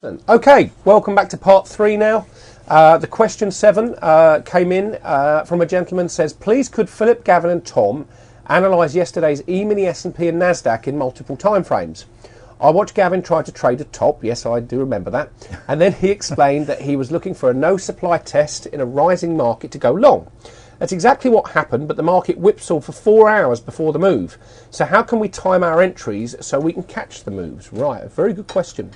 Okay, welcome back to part 3 now. The question 7 came in from a gentleman, says, please could Philip, Gavin and Tom analyse yesterday's E-mini S&P and NASDAQ in multiple timeframes. I watched Gavin try to trade a top, yes I do remember that, and then he explained that he was looking for a no supply test in a rising market to go long. That's exactly what happened, but the market whipsawed for 4 hours before the move. So how can we time our entries so we can catch the moves? Right, a very good question.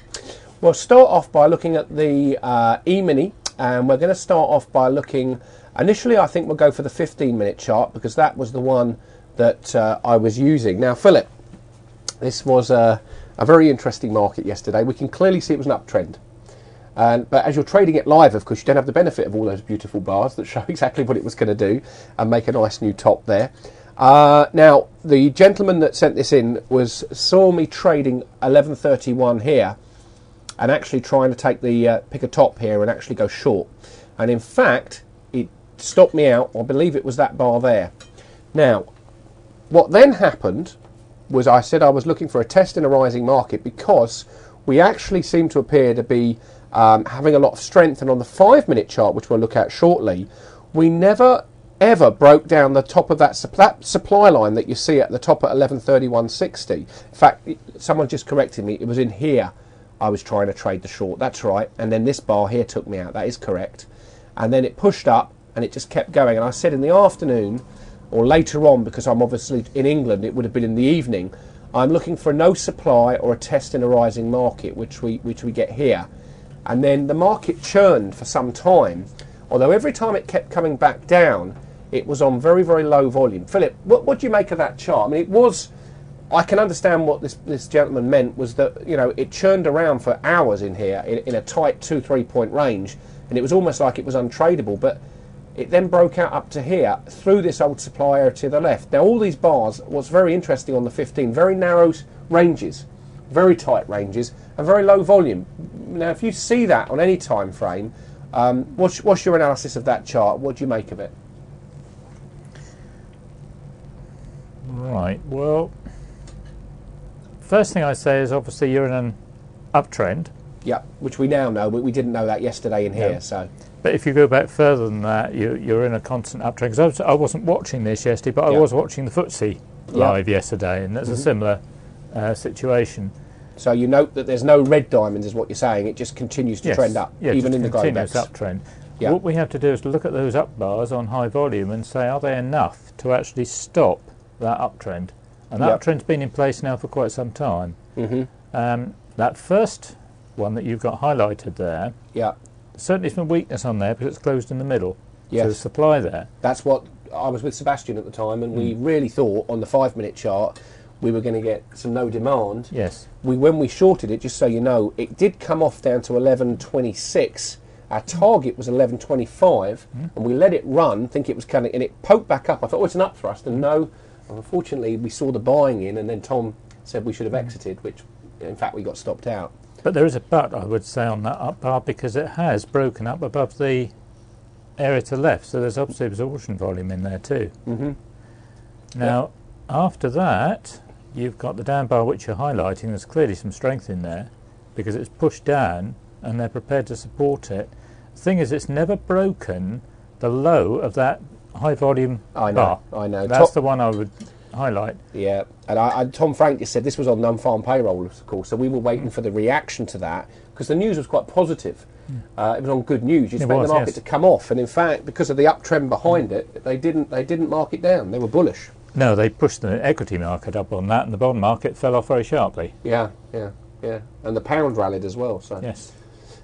We'll start off by looking at the E-mini, and we're going to start off by looking, initially I think we'll go for the 15-minute chart because that was the one that I was using. Now Philip, this was a very interesting market yesterday. We can clearly see it was an uptrend. But as you're trading it live, of course, you don't have the benefit of all those beautiful bars that show exactly what it was going to do and make a nice new top there. Now, the gentleman that sent this in saw me trading 11.31 here, and actually trying to take the pick a top here and actually go short. And in fact, it stopped me out. I believe it was that bar there. Now, what then happened was I said I was looking for a test in a rising market because we actually seem to appear to be having a lot of strength. And on the 5-minute chart, which we'll look at shortly, we never ever broke down the top of that supply line that you see at the top at 11.31.60. In fact, someone just corrected me. It was in here. I was trying to trade the short, that's right, and then this bar here took me out, that is correct. And then it pushed up and it just kept going, and I said in the afternoon, or later on, because I'm obviously in England, it would have been in the evening, I'm looking for no supply or a test in a rising market, which we get here. And then the market churned for some time, although every time it kept coming back down, it was on very, very low volume. Philip, what do you make of that chart? I mean, it was... I can understand what this gentleman meant was that, you know, it churned around for hours in here in a tight 2-3 point range, and it was almost like it was untradeable, but it then broke out up to here through this old supply area to the left. Now all these bars, what's very interesting on the 15, very narrow ranges, very tight ranges, and very low volume. Now if you see that on any time frame, what's your analysis of that chart? What do you make of it? Right, well, first thing I say is obviously you're in an uptrend. Yeah, which we now know, but we didn't know that yesterday in here. Yeah. So, but if you go back further than that, you're in a constant uptrend. Because I wasn't watching this yesterday, but I was watching the FTSE live yesterday, and that's a similar situation. So you note that there's no red diamonds, is what you're saying. It just continues to trend up, even in the Globex. Uptrend. Yeah. What we have to do is look at those up bars on high volume and say, are they enough to actually stop that uptrend? And that trend's been in place now for quite some time. That first one that you've got highlighted there, certainly some weakness on there because it's closed in the middle. So there's supply there. That's what I was with Sebastian at the time, and we really thought on the 5-minute chart we were going to get some no demand. Yes. When we shorted it, just so you know, it did come off down to 11.26. Our target was 11.25, and we let it run, think it was coming, and it poked back up. I thought, oh, it's an upthrust, and no. Unfortunately, we saw the buying in, and then Tom said we should have exited, which, in fact, we got stopped out. But there is a but, I would say, on that up bar because it has broken up above the area to the left, so there's obviously absorption volume in there too. Now, after that, you've got the down bar which you're highlighting. There's clearly some strength in there because it's pushed down, and they're prepared to support it. The thing is, it's never broken the low of that high volume bar. I know. That's the one I would highlight. Yeah, and Tom Frank just said this was on non-farm payroll, of course, so we were waiting for the reaction to that because the news was quite positive. It was on good news. You expect the market to come off, and in fact, because of the uptrend behind it, they didn't mark it down. They were bullish. No, they pushed the equity market up on that, and the bond market fell off very sharply. Yeah, and the pound rallied as well. So yes.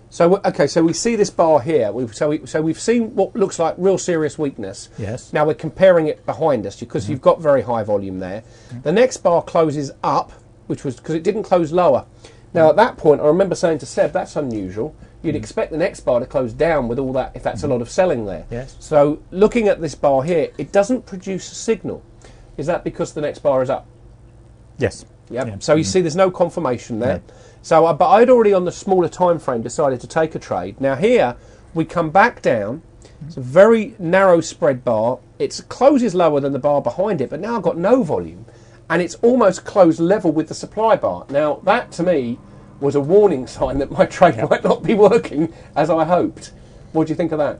So okay, so we see this bar here. So we've seen what looks like real serious weakness. Yes. Now we're comparing it behind us because you've got very high volume there. The next bar closes up, which was because it didn't close lower. Now at that point, I remember saying to Seb, that's unusual. You'd expect the next bar to close down with all that if that's a lot of selling there. Yes. So looking at this bar here, it doesn't produce a signal. Is that because the next bar is up? Yes. Yep. Yeah. So you see there's no confirmation there. No. So, but I'd already on the smaller time frame decided to take a trade. Now here we come back down. It's a very narrow spread bar. It closes lower than the bar behind it, but now I've got no volume, and it's almost closed level with the supply bar. Now that to me was a warning sign that my trade might not be working as I hoped. What do you think of that?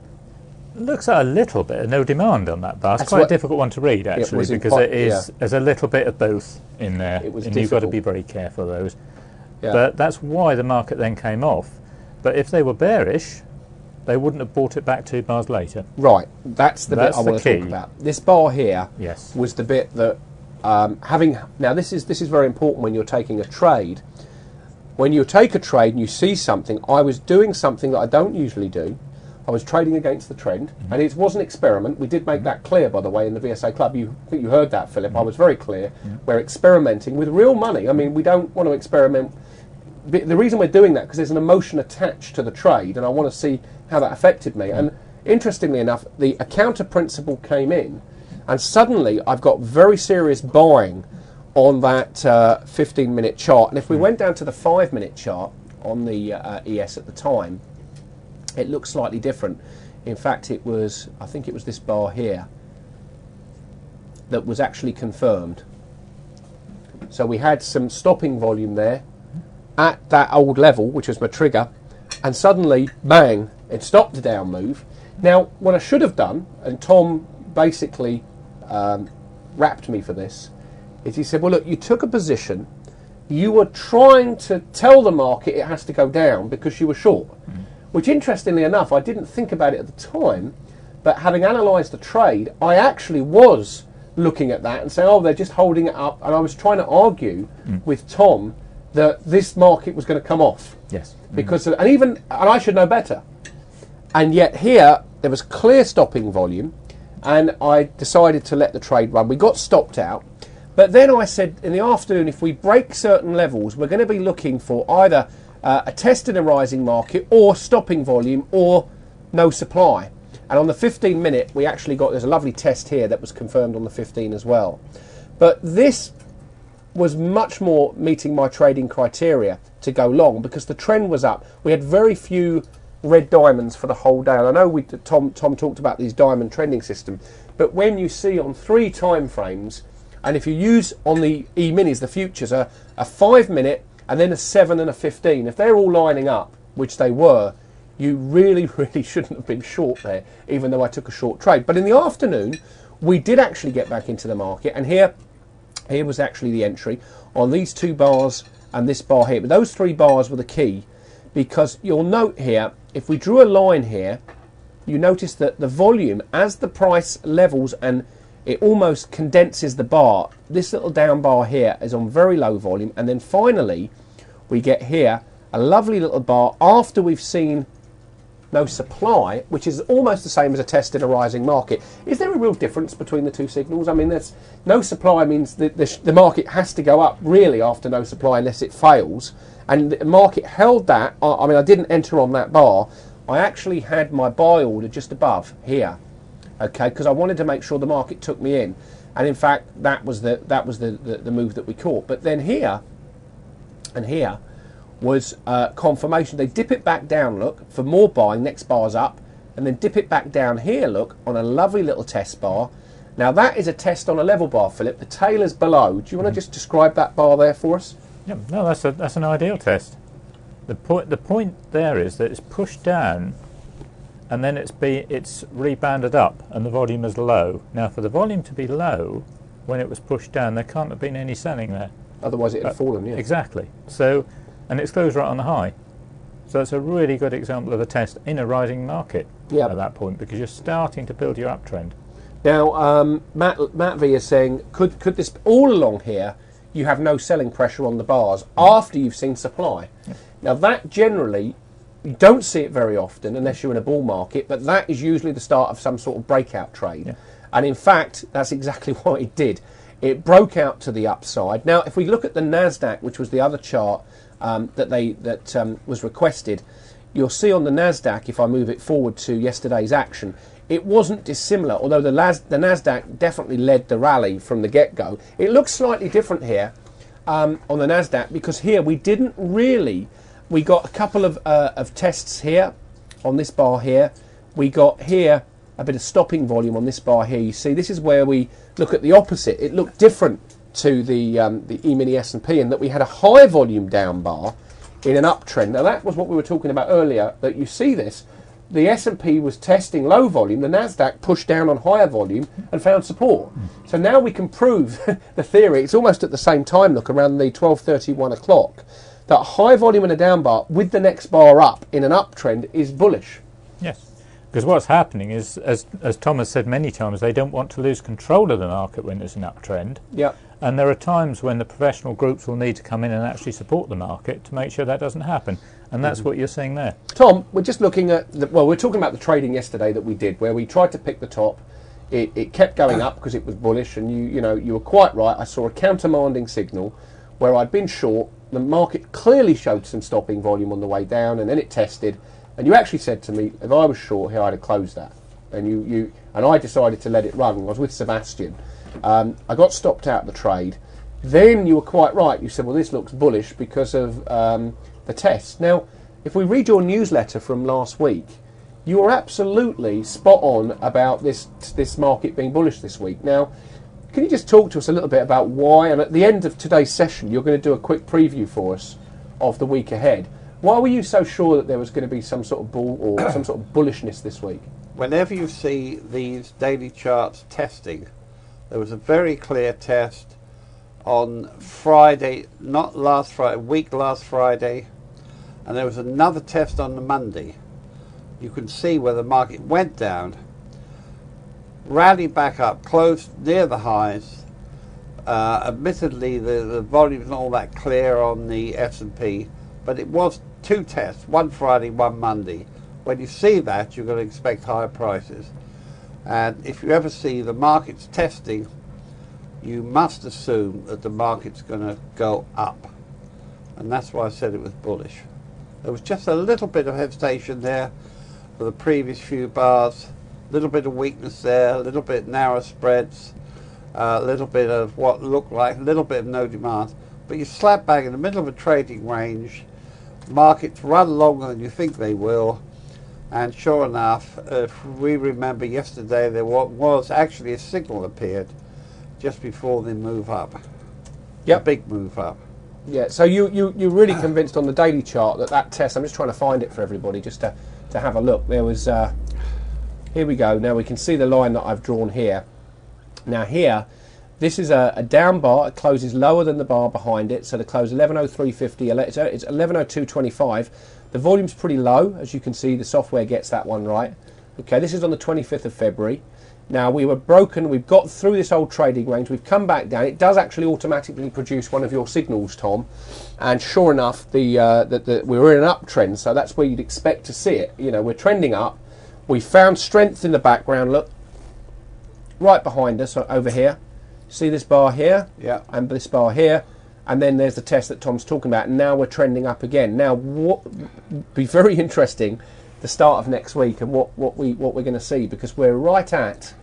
Looks like a little bit of no demand on that bar. It's quite a difficult one to read, actually, because there's a little bit of both in there, and you've got to be very careful of those. Yeah. But that's why the market then came off. But if they were bearish, they wouldn't have bought it back 2 bars later. Right, that's the bit I want to talk about. This bar here was the bit that now this is very important when you're taking a trade. When you take a trade and you see something, I was doing something that I don't usually do. I was trading against the trend, and it was an experiment. We did make that clear, by the way, in the VSA Club. I think you heard that, Philip. I was very clear. We're experimenting with real money. I mean, we don't want to experiment. The reason we're doing that because there's an emotion attached to the trade, and I want to see how that affected me. And interestingly enough, a counter principle came in, and suddenly I've got very serious buying on that 15-minute chart. And if we went down to the 5-minute chart on the ES at the time, it looks slightly different. In fact, I think it was this bar here that was actually confirmed. So we had some stopping volume there at that old level, which was my trigger, and suddenly, bang, it stopped the down move. Now, what I should have done, and Tom basically rapped me for this, is he said, well, look, you took a position, you were trying to tell the market it has to go down because you were short. Which, interestingly enough, I didn't think about it at the time, but having analysed the trade, I actually was looking at that and saying, oh, they're just holding it up, and I was trying to argue with Tom that this market was going to come off. Yes. Because and I should know better. And yet here, there was clear stopping volume, and I decided to let the trade run. We got stopped out, but then I said, in the afternoon, if we break certain levels, we're going to be looking for either a test in a rising market or stopping volume or no supply. And on the 15-minute, we actually there's a lovely test here that was confirmed on the 15 as well. But this was much more meeting my trading criteria to go long because the trend was up. We had very few red diamonds for the whole day. And I know Tom talked about these diamond trending system, but when you see on 3 time frames, and if you use on the E-minis, the futures, a 5-minute, and then a 7 and a 15, if they're all lining up, which they were, you really, really shouldn't have been short there, even though I took a short trade. But in the afternoon, we did actually get back into the market, and here was actually the entry on these 2 bars and this bar here. But those 3 bars were the key, because you'll note here, if we drew a line here, you notice that the volume, as the price levels and it almost condenses the bar, this little down bar here is on very low volume, and then finally we get here a lovely little bar after we've seen no supply, which is almost the same as a test in a rising market. Is there a real difference between the 2 signals? I mean, there's no supply means that the market has to go up really after no supply unless it fails, and the market held that. I mean, I didn't enter on that bar. I actually had my buy order just above here, okay, because I wanted to make sure the market took me in, and in fact that was the move that we caught. But then here and here was confirmation. They dip it back down, look, for more buying, next bar's up, and then dip it back down here, look, on a lovely little test bar. Now that is a test on a level bar, Philip. The tail is below. Do you want to just describe that bar there for us? Yeah, no, that's an ideal test. The point there is that it's pushed down, and then it's rebounded up, and the volume is low. Now, for the volume to be low when it was pushed down, there can't have been any selling there. Otherwise, it had fallen. Yeah. Exactly. So, and it's closed right on the high. So it's a really good example of a test in a rising market at that point, because you're starting to build your uptrend. Now, Matt V is saying, could this all along here? You have no selling pressure on the bars after you've seen supply. Yeah. Now that generally, you don't see it very often unless you're in a bull market, but that is usually the start of some sort of breakout trade. Yeah. And in fact, that's exactly what it did. It broke out to the upside. Now, if we look at the NASDAQ, which was the other chart that was requested, you'll see on the NASDAQ, if I move it forward to yesterday's action, it wasn't dissimilar, although the NASDAQ definitely led the rally from the get-go. It looks slightly different here on the NASDAQ, because here we didn't really, we got a couple of tests here on this bar here. We got here a bit of stopping volume on this bar here. You see, this is where we look at the opposite. It looked different to the E-mini S&P in that we had a high volume down bar in an uptrend. Now that was what we were talking about earlier, that you see this. The S&P was testing low volume, the Nasdaq pushed down on higher volume and found support. So now we can prove the theory. It's almost at the same time, look, around the 12:30, 1 o'clock, that high volume in a down bar with the next bar up in an uptrend is bullish. Yes, because what's happening is, as Tom has said many times, they don't want to lose control of the market when it's an uptrend. Yeah. And there are times when the professional groups will need to come in and actually support the market to make sure that doesn't happen. And that's what you're seeing there. Tom, we're just looking at, we're talking about the trading yesterday that we did, where we tried to pick the top. It kept going up because it was bullish, and you were quite right. I saw a countermanding signal where I'd been short. The market clearly showed some stopping volume on the way down, and then it tested. And you actually said to me, if I was short here, I'd have closed that. And I decided to let it run. I was with Sebastian. I got stopped out of the trade. Then you were quite right. You said, well, this looks bullish because of the test. Now, if we read your newsletter from last week, you were absolutely spot on about this market being bullish this week. Now, can you just talk to us a little bit about why, and at the end of today's session, you're going to do a quick preview for us of the week ahead. Why were you so sure that there was going to be some sort of bull or some sort of bullishness this week? Whenever you see these daily charts testing, there was a very clear test on Friday, not last Friday, last Friday, and there was another test on the Monday. You can see where the market went down, rallied back up, closed near the highs. Admittedly, the volume's not all that clear on the S&P, but it was two tests, one Friday, one Monday. When you see that, you're going to expect higher prices. And if you ever see the markets testing, you must assume that the market's going to go up. And that's why I said it was bullish. There was just a little bit of hesitation there for the previous few bars, a little bit of weakness there, a little bit narrow spreads, a little bit of what looked like a little bit of no demand. But you slap bang in the middle of a trading range, markets run longer than you think they will, and sure enough, if we remember yesterday, there was actually a signal appeared just before the move up. Yep. A big move up. Yeah, so you're really convinced on the daily chart that test, I'm just trying to find it for everybody just to have a look. There was, here we go, now we can see the line that I've drawn here. Now here, this is a down bar, it closes lower than the bar behind it, so the close 11.0350, it's 11.0225. The volume's pretty low, as you can see, the software gets that one right. Okay, this is on the 25th of February. Now we were broken, we've got through this old trading range, we've come back down. It does actually automatically produce one of your signals, Tom, and sure enough, we were in an uptrend, so that's where you'd expect to see it. You know, we're trending up. We found strength in the background, look, right behind us over here. See this bar here? Yeah. And this bar here. And then there's the test that Tom's talking about. And now we're trending up again. Now, what be very interesting, the start of next week and what we're going to see, because we're right at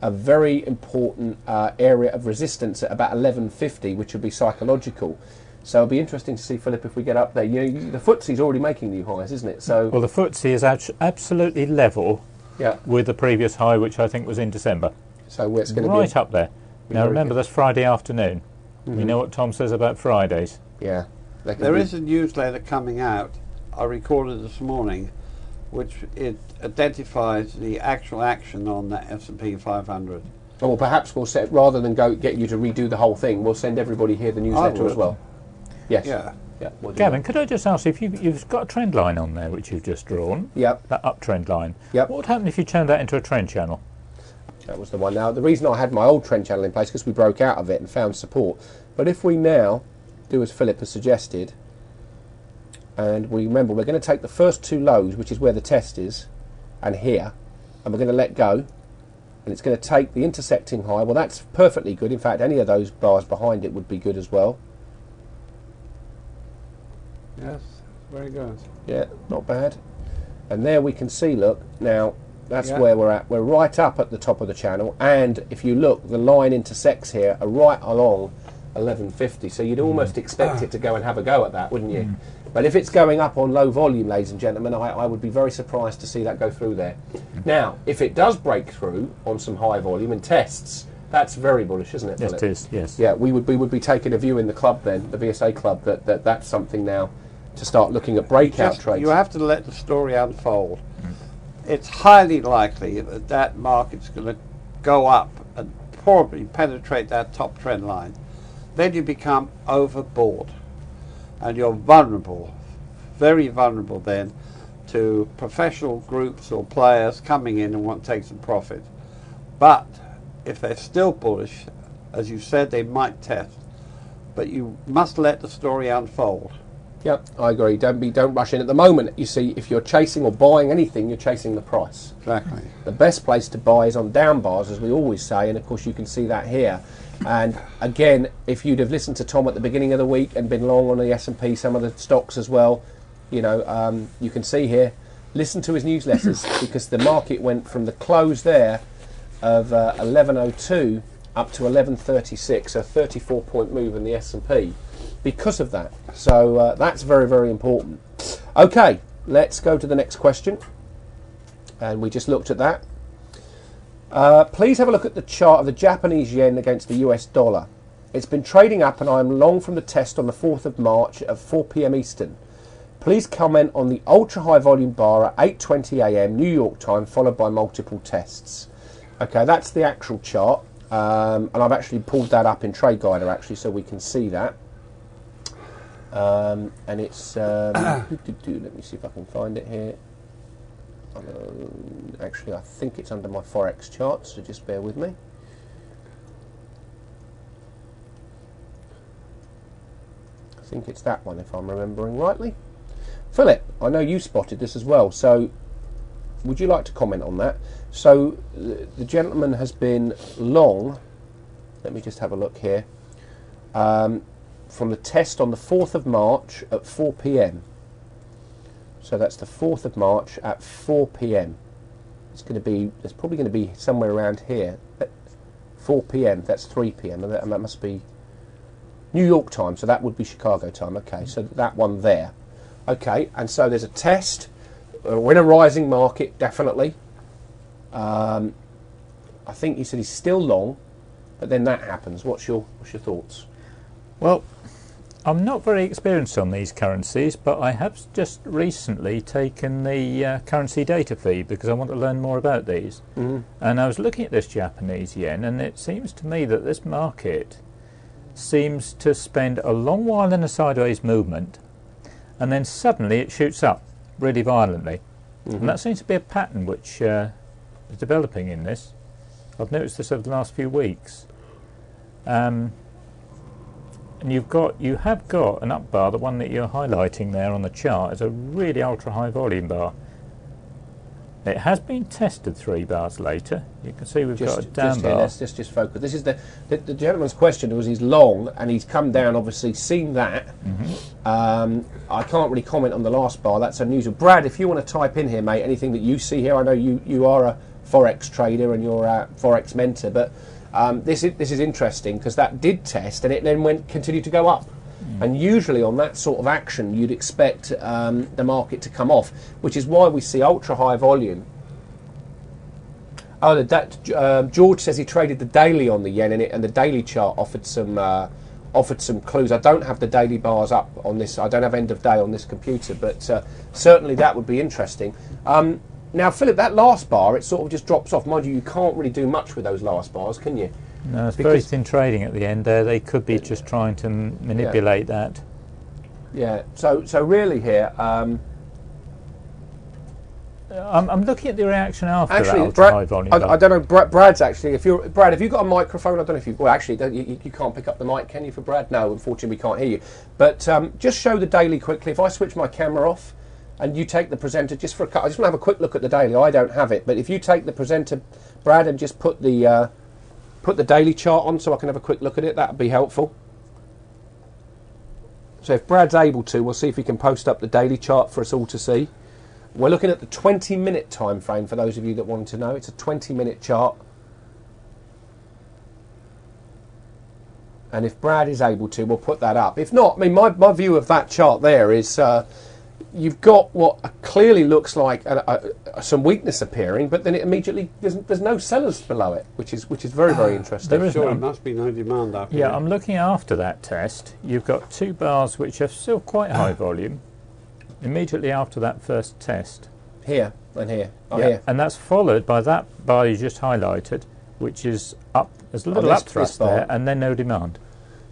a very important area of resistance at about 11.50, which would be psychological. So it'll be interesting to see, Philip, if we get up there. The FTSE's already making new highs, isn't it? So well, the FTSE is absolutely level with the previous high, which I think was in December. So it's going to be up there. Now remember, good. that's Friday afternoon. Mm-hmm. You know what Tom says about Fridays. Yeah. There is a newsletter coming out, I recorded this morning, which it identifies the actual action on the S&P 500. Oh, well, perhaps we'll set, rather than get you to redo the whole thing, we'll send everybody here the newsletter as well. Yes. Yeah. Yeah. We'll Gavin, could I just ask if you've got a trend line on there which you've just drawn? Yep. That uptrend line. Yep. What would happen if you turned that into a trend channel? That was the one. Now, the reason I had my old trend channel in place because we broke out of it and found support. But if we now do as Philip has suggested, and we remember we're going to take the first two lows, which is where the test is, and here, and we're going to let go, and it's going to take the intersecting high. Well, that's perfectly good. In fact, any of those bars behind it would be good as well. Yes, very good. Yeah, not bad. And there we can see, look, now that's where we're at. We're right up at the top of the channel, and if you look, the line intersects here are right along 11.50, so you'd almost expect it to go and have a go at that, wouldn't you? But if it's going up on low volume, ladies and gentlemen, I would be very surprised to see that go through there. Now, if it does break through on some high volume and tests, that's very bullish, isn't it, Philip? Yes, it is, yes. Yeah, we would be taking a view in the club then, the VSA club, that's something now to start looking at breakout trades. You have to let the story unfold. It's highly likely that that market's going to go up and probably penetrate that top trend line. Then you become overbought, and you're vulnerable, very vulnerable then to professional groups or players coming in and want to take some profit. But if they're still bullish, as you said, they might test. But you must let the story unfold. Yep, I agree. Don't rush in at the moment. You see, if you're chasing or buying anything, you're chasing the price. Exactly. The best place to buy is on down bars, as we always say, and of course you can see that here. And again, if you'd have listened to Tom at the beginning of the week and been long on the S&P, some of the stocks as well, you know, you can see here, listen to his newsletters because the market went from the close there of 1102 up to 1136, a 34-point move in the S&P. Because of that. So that's very, very important. Okay, let's go to the next question. And we just looked at that. Please have a look at the chart of the Japanese yen against the US dollar. It's been trading up and I am long from the test on the 4th of March at 4 p.m. Eastern. Please comment on the ultra-high volume bar at 8:20 a.m. New York time, followed by multiple tests. Okay, that's the actual chart. And I've actually pulled that up in Trade Guider, actually, so we can see that. And it's let me see if I can find it here. Actually, I think it's under my Forex chart, so just bear with me. I think it's that one, if I'm remembering rightly. Philip, I know you spotted this as well, so would you like to comment on that? So the gentleman has been long. Let me just have a look here. From the test on the 4th of March at 4 p.m. So that's the 4th of March at 4 p.m. It's probably going to be somewhere around here. At 4 p.m. That's 3 p.m. and that must be New York time. So that would be Chicago time. Okay, so that one there. Okay, and so there's a test. We're in a rising market, definitely. I think he said he's still long, but then that happens. What's your thoughts? Well, I'm not very experienced on these currencies, but I have just recently taken the currency data feed because I want to learn more about these. Mm-hmm. And I was looking at this Japanese yen, and it seems to me that this market seems to spend a long while in a sideways movement, and then suddenly it shoots up really violently. Mm-hmm. And that seems to be a pattern which is developing in this. I've noticed this over the last few weeks. And you have got an up bar, the one that you're highlighting there on the chart is a really ultra high volume bar. It has been tested 3 bars later. You can see we've got a down bar. Let's just focus. This is the gentleman's question was he's long and he's come down, obviously seen that. Mm-hmm. I can't really comment on the last bar, that's unusual. Brad, if you want to type in here, mate, anything that you see here, I know you are a Forex trader and you're a Forex mentor, but this is interesting because that did test and it then continued to go up. And usually on that sort of action you'd expect the market to come off, which is why we see ultra high volume. George says he traded the daily on the yen in it, and the daily chart offered some clues. I don't have the daily bars up on this. I don't have end of day on this computer, but certainly that would be interesting. Now, Philip, that last bar, it sort of just drops off. Mind you, you can't really do much with those last bars, can you? No, it's very thin trading at the end there. They could be just trying to manipulate that. Yeah, so really here... I'm looking at the reaction after actually, that ultra-high volume. I don't know, Brad's actually... Brad, have you got a microphone? I don't know if you... Well, actually, you can't pick up the mic, can you, for Brad? No, unfortunately, we can't hear you. But just show the daily quickly. If I switch my camera off and you take the presenter just for a cut... I just want to have a quick look at the daily. I don't have it. But if you take the presenter, Brad, and just put the daily chart on so I can have a quick look at it, that would be helpful. So if Brad's able to, we'll see if he can post up the daily chart for us all to see. We're looking at the 20-minute time frame for those of you that want to know. It's a 20-minute chart. And if Brad is able to, we'll put that up. If not, I mean, my view of that chart there is you've got what clearly looks like some weakness appearing, but then it immediately there's no sellers below it, which is very, very interesting. There must be no demand after. Yeah, I'm looking after that test. You've got 2 bars which are still quite high volume, immediately after that first test. Here and here. Oh, Yeah, here. and that's followed by that bar you just highlighted, which is up. There's a little this upthrust bar. there, and then no demand.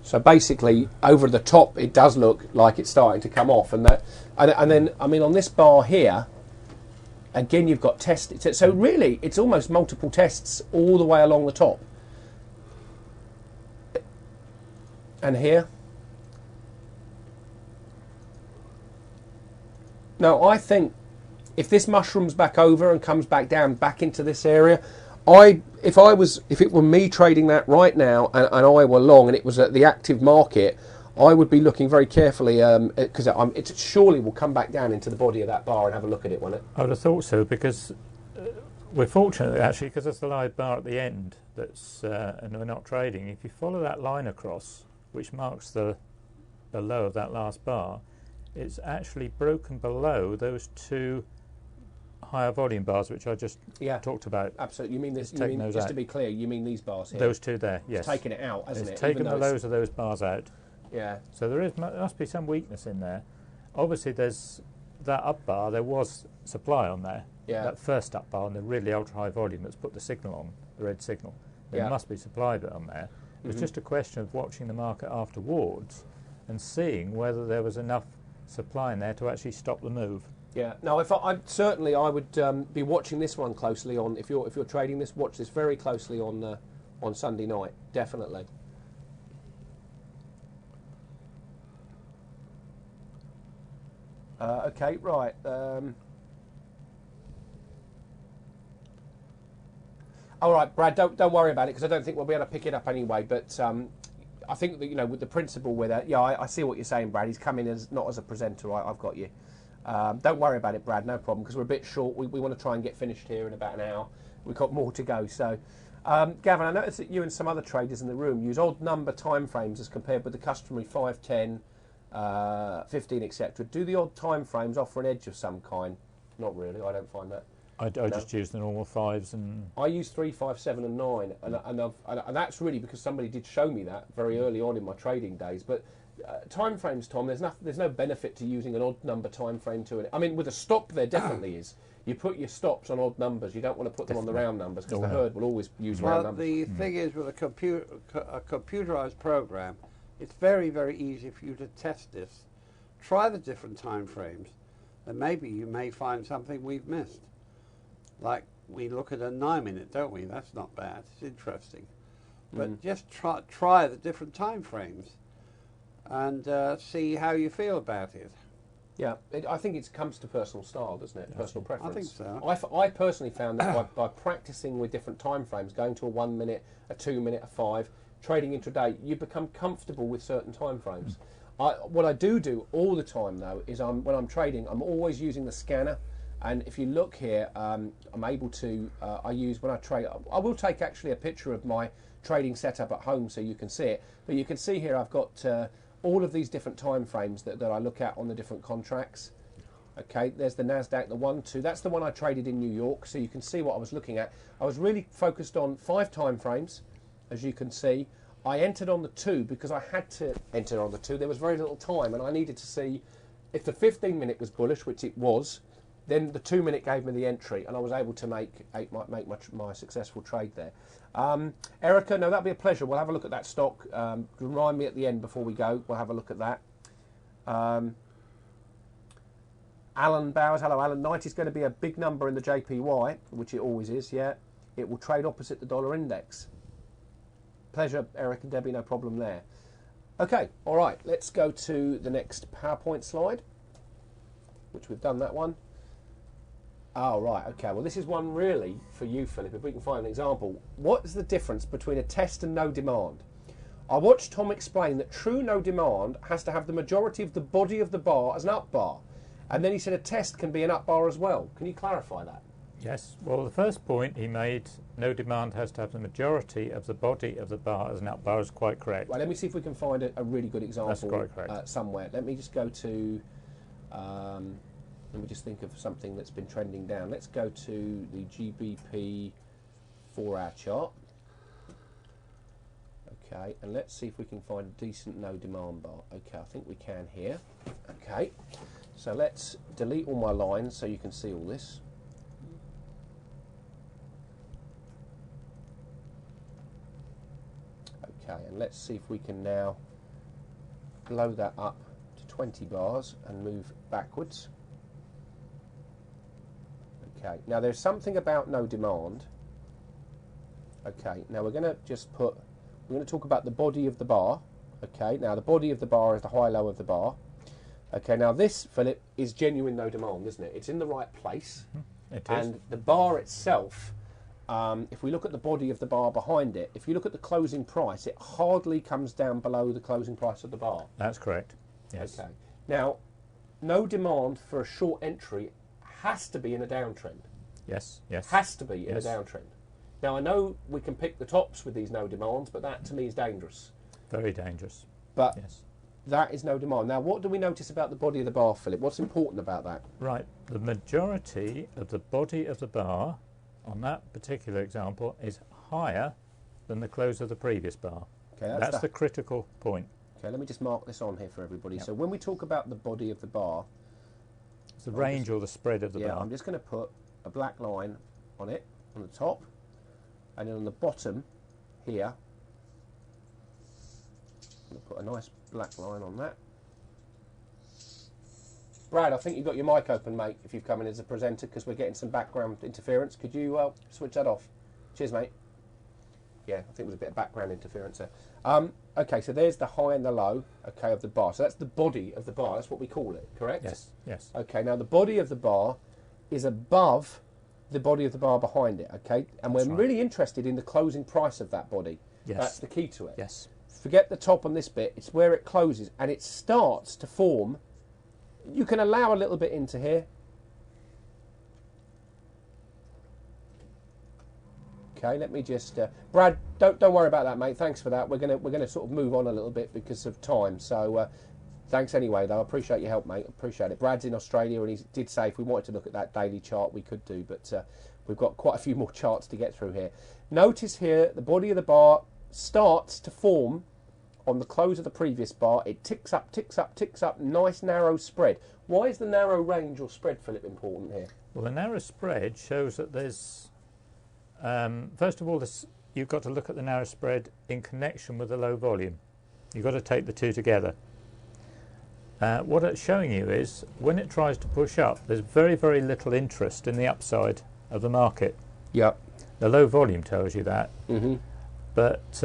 So basically, over the top, it does look like it's starting to come off, and then I mean on this bar here, again you've got test. So really, it's almost multiple tests all the way along the top. And here. Now I think if this mushrooms back over and comes back down back into this area, if it were me trading that right now and I were long and it was at the active market, I would be looking very carefully because it surely will come back down into the body of that bar and have a look at it, won't it? I would have thought so, because we're fortunate actually, because there's the live bar at the end that's and we're not trading. If you follow that line across, which marks the low of that last bar, it's actually broken below those two higher volume bars which I just talked about. Absolutely. You mean this? Those just out. to be clear, you mean these bars here? Those two there, yes. It's taken it out, hasn't it? It's taken the lows of those bars out. Yeah. So there must be some weakness in there. Obviously, there's that up bar. There was supply on there. Yeah. That first up bar and the really ultra high volume that's put the signal on, the red signal. There must be supply on there. It was just a question of watching the market afterwards and seeing whether there was enough supply in there to actually stop the move. Yeah. No, I would be watching this one closely on. If you're trading this, watch this very closely on Sunday night. Definitely. Okay. Right. All right, Brad. Don't worry about it because I don't think we'll be able to pick it up anyway. But I think that with the principle with it, I see what you're saying, Brad. He's coming not as a presenter. Right, I've got you. Don't worry about it, Brad. No problem, because we're a bit short. We want to try and get finished here in about an hour. We've got more to go. So, Gavin, I noticed that you and some other traders in the room use odd number time frames as compared with the customary 5, 10, 15, etc. Do the odd time frames offer an edge of some kind? Not really. I don't find that. I just use the normal 5s, and I use 3, 5, 7 and 9, and that's really because somebody did show me that very early on in my trading days. But time frames, Tom, there's no benefit to using an odd number time frame to it. I mean, with a stop there definitely is. You put your stops on odd numbers. You don't want to put them on the round numbers because the herd will always use round numbers. The thing is, with a computerized program, it's very, very easy for you to test this. Try the different time frames, and maybe you may find something we've missed. Like we look at a 9-minute, don't we? That's not bad. It's interesting. But just try the different time frames and see how you feel about it. Yeah, I think it comes to personal style, doesn't it? Personal preference. I think so. I personally found that by practicing with different time frames, going to a 1 minute, a 2 minute, a 5, trading intraday, you become comfortable with certain time frames. What I do all the time though is when I'm trading, I'm always using the scanner. And if you look here, I'm able to, when I trade, I will take actually a picture of my trading setup at home so you can see it. But you can see here I've got all of these different time frames that I look at on the different contracts. Okay, there's the NASDAQ, the 1, 2, that's the one I traded in New York, so you can see what I was looking at. I was really focused on 5 time frames, as you can see. I entered on the 2 because I had to enter on the 2. There was very little time and I needed to see if the 15-minute was bullish, which it was. Then the 2 minute gave me the entry, and I was able to make my successful trade there. Erica, no, that'll be a pleasure. We'll have a look at that stock. Remind me at the end before we go. We'll have a look at that. Alan Bowers, hello Alan. 90 is going to be a big number in the JPY, which it always is. Yeah, it will trade opposite the dollar index. Pleasure, Eric and Debbie. No problem there. Okay, all right. Let's go to the next PowerPoint slide, which we've done that one. Oh, right, okay. Well, this is one really for you, Philip, if we can find an example. What is the difference between a test and no demand? I watched Tom explain that true no demand has to have the majority of the body of the bar as an up bar. And then he said a test can be an up bar as well. Can you clarify that? yes. Well, the first point he made, no demand has to have the majority of the body of the bar as an up bar, is quite correct. Right, let me see if we can find a really good example. That's quite correct. Somewhere. Let me just go to... let me just think of something that's been trending down. Let's go to the GBP 4-hour chart. Okay, and let's see if we can find a decent no demand bar. Okay, I think we can here. Okay, So let's delete all my lines so you can see all this. Okay, and let's see if we can now blow that up to 20 bars and move backwards. Okay, now there's something about no demand. Okay, now we're going to talk about the body of the bar. Okay, now the body of the bar is the high-low of the bar. Okay, now this, Philip, is genuine no demand, isn't it? It's in the right place. It is. And the bar itself, if we look at the body of the bar behind it, if you look at the closing price, it hardly comes down below the closing price of the bar. That's correct. Yes. Okay. Now, no demand for a short entry has to be in a downtrend. Yes. Yes. Has to be in a Yes. downtrend. Now, I know we can pick the tops with these no demands, but that to me is dangerous. Very dangerous. But Yes. that is no demand. Now, what do we notice about the body of the bar, Philip? What's important about that? Right. The majority of the body of the bar on that particular example is higher than the close of the previous bar. Okay, That's the critical point. Okay, let me just mark this on here for everybody. Yep. So when we talk about the body of the bar, It's the range or the spread of the yeah, bar. I'm just going to put a black line on it, on the top, and then on the bottom here, I'm going to put a nice black line on that. Brad, I think you've got your mic open, mate, if you've come in as a presenter, because we're getting some background interference. Could you switch that off? Cheers, mate. Yeah, I think there was a bit of background interference there. Okay, so there's the high and the low, okay, of the bar. So that's the body of the bar. That's what we call it, correct? Yes. Yes. Okay, now the body of the bar is above the body of the bar behind it, okay? And we're That's right. really interested in the closing price of that body. Yes. That's the key to it. Yes. Forget the top on this bit. It's where it closes and it starts to form. You can allow a little bit into here. Okay, let me just Brad, don't worry about that, mate. Thanks for that. We're gonna sort of move on a little bit because of time. So thanks anyway, though. I appreciate your help, mate. Appreciate it. Brad's in Australia, and he did say if we wanted to look at that daily chart, we could do, but we've got quite a few more charts to get through here. Notice here the body of the bar starts to form on the close of the previous bar. It ticks up, ticks up, ticks up. Nice narrow spread. Why is the narrow range or spread, Philip, important here? Well, the narrow spread shows that there's, first of all, you've got to look at the narrow spread in connection with the low volume. You've got to take the two together. What it's showing you is when it tries to push up, there's very, very little interest in the upside of the market. Yep. The low volume tells you that. Mm-hmm. But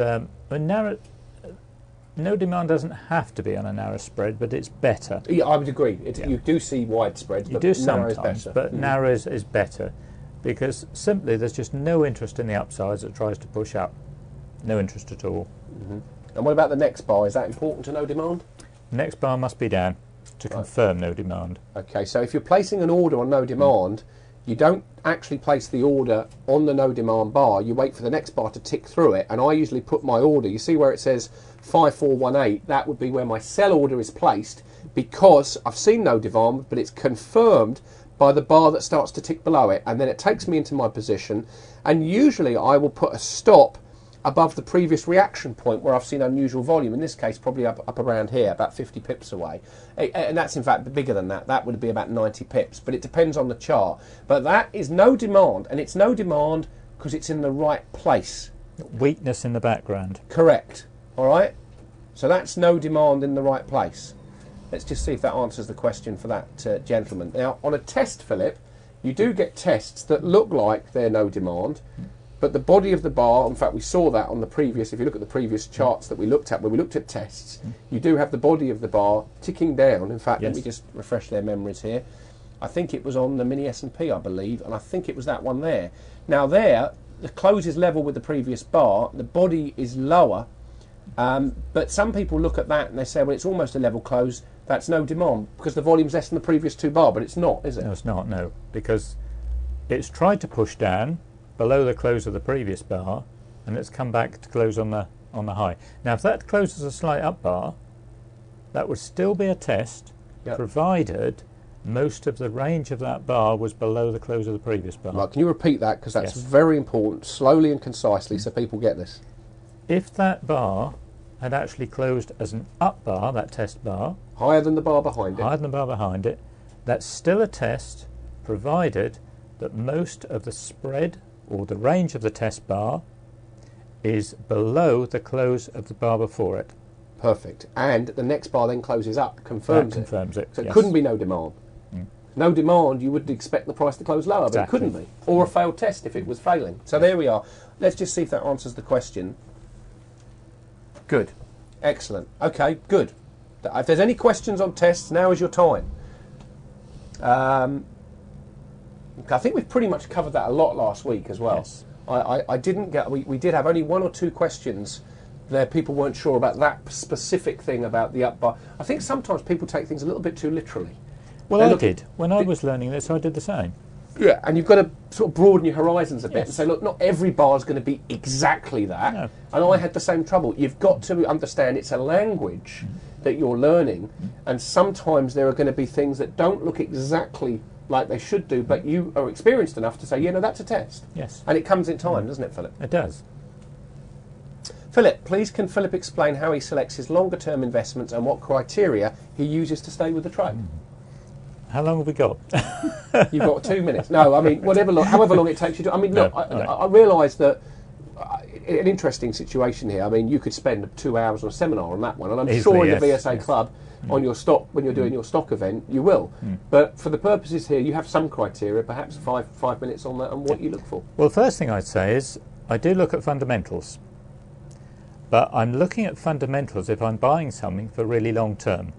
no demand doesn't have to be on a narrow spread, but it's better. Yeah, I would agree. Yeah. You do see wide spreads, You but do narrow is sometimes, better. but narrow is better because simply there's just no interest in the upsides that tries to push up. No interest at all. Mm-hmm. And what about the next bar? Is that important to no demand? Next bar must be down to confirm no demand. Okay, so if you're placing an order on no demand, you don't actually place the order on the no demand bar. You wait for the next bar to tick through it, and I usually put my order. You see where it says 5418? That would be where my sell order is placed because I've seen no demand, but it's confirmed by the bar that starts to tick below it, and then it takes me into my position. And usually I will put a stop above the previous reaction point where I've seen unusual volume. In this case, probably up around here, about 50 pips away. And that's in fact bigger than that. That would be about 90 pips, but it depends on the chart. But that is no demand, and it's no demand because it's in the right place. Weakness in the background. Correct. All right? So that's no demand in the right place. Let's just see if that answers the question for that gentleman. Now, on a test, Philip, you do get tests that look like they're no demand, but the body of the bar, in fact, we saw that on the previous, if you look at the previous charts that we looked at, where we looked at tests, you do have the body of the bar ticking down. In fact, Yes. let me just refresh their memories here. I think it was on the mini S&P, I believe, and I think it was that one there. Now there, the close is level with the previous bar, the body is lower, but some people look at that and they say, well, it's almost a level close, that's no demand, because the volume's less than the previous two bar, but it's not, is it? No, it's not, no, because it's tried to push down below the close of the previous bar, and it's come back to close on the high. Now, if that closes a slight up bar, that would still be a test, Yep. provided most of the range of that bar was below the close of the previous bar. Right, can you repeat that, because that's Yes. very important, slowly and concisely, so people get this. If that bar had actually closed as an up bar, that test bar, Higher than the bar behind it. higher than the bar behind it, That's still a test, provided that most of the spread or the range of the test bar is below the close of the bar before it. Perfect. And the next bar then closes up, confirms That confirms it. So it yes. couldn't be no demand. Mm. No demand, you would expect the price to close lower, but it Exactly. couldn't be. Or a failed test if it was failing. So there we are. Let's just see if that answers the question. Good. Excellent. Okay, good. If there's any questions on tests, now is your time. I think we've pretty much covered that a lot last week as well. Yes. I didn't get. We did have only one or two questions there. People weren't sure about that specific thing about the up bar. I think sometimes people take things a little bit too literally. Well, I did. When I was learning this, I did the same. Yeah, and you've got to sort of broaden your horizons a bit and Yes. say, look, not every bar is going to be exactly that. No. And I had the same trouble. You've got to understand it's a language that you're learning, and sometimes there are going to be things that don't look exactly like they should do, but you are experienced enough to say, yeah, no, that's a test. Yes. And it comes in time, doesn't it, Philip? It does. Philip, please can Philip explain how he selects his longer term investments and what criteria he uses to stay with the trade? How long have we got? You've got 2 minutes. No, I mean, however long it takes you to. I mean, look, No, I realise that an interesting situation here. I mean, you could spend 2 hours on a seminar on that one, and I'm Easily, sure in the yes, VSA yes. club on your stock when you're doing your stock event, you will. But for the purposes here, you have some criteria, perhaps 5 minutes on that, and what you look for. Well, the first thing I'd say is I do look at fundamentals, but I'm looking at fundamentals if I'm buying something for really long term,